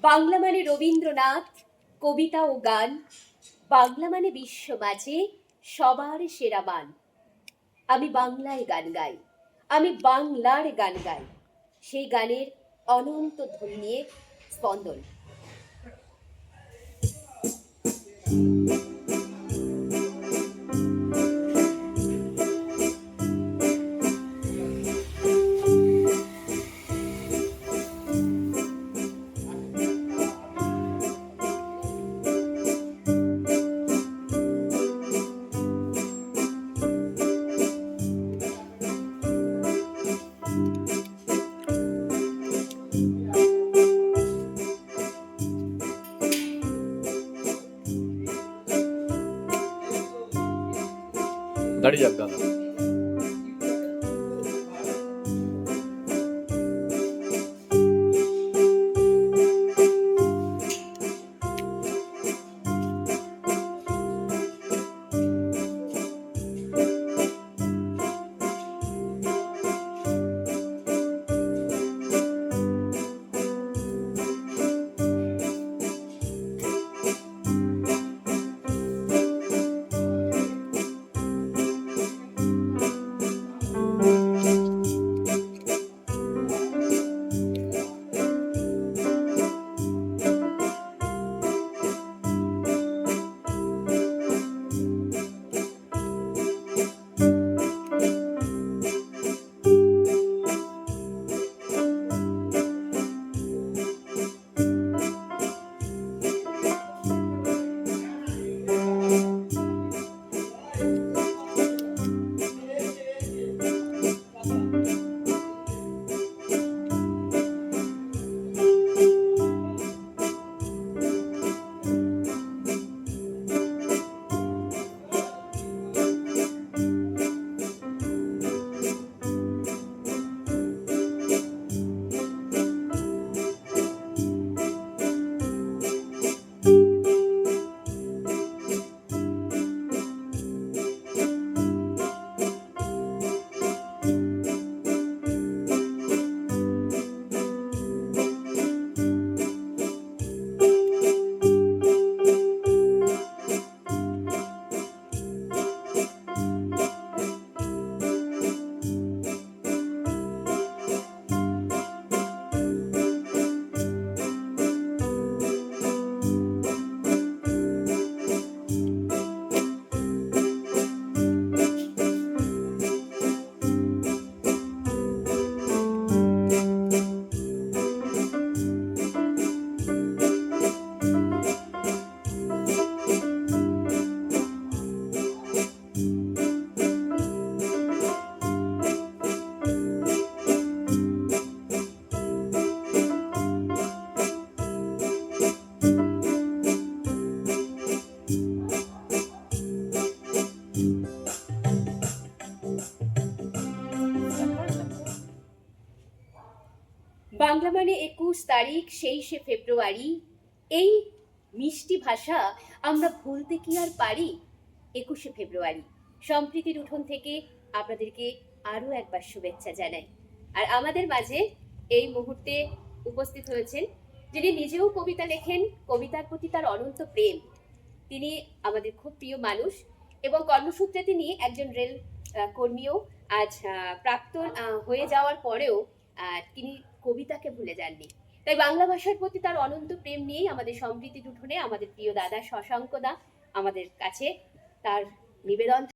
বাংলা মানে রবীন্দ্রনাথ, কবিতা ও গান। বাংলা মানে বিশ্ব মাঝে সবার সেরা মান। আমি বাংলায় গান গাই, আমি বাংলার গান গাই, সেই গানের অনন্ত ধ্বনি নিয়ে স্পন্দন। দাঁড়িয়ে যাক দাদা। বাংলা মানে ২১ তারিখ ২৬শে ফেব্রুয়ারি। এই মিষ্টি ভাষা আমরা ভুলতে কি আর পারি? ২১শে ফেব্রুয়ারি সম্প্রীতির উঠোন থেকে আপনাদেরকে আরও একবার শুভেচ্ছা জানাই। আর আমাদের মাঝে এই মুহূর্তে উপস্থিত হয়েছেন যিনি নিজেও কবিতা লেখেন, কবিতার প্রতি তার অনন্ত প্রেম। তিনি আমাদের খুব প্রিয় মানুষ এবং কর্মসূত্রে তিনি একজন রেল কর্মীও। আজ প্রাক্তন হয়ে যাওয়ার পরেও তিনি কবিতাকে ভুলে যাননি। তাই বাংলা ভাষার প্রতি তার অনন্ত প্রেম নিয়েই আমাদের সম্প্রীতির উঠোনে আমাদের প্রিয় দাদা শশাঙ্ক দা আমাদের কাছে তার নিবেদন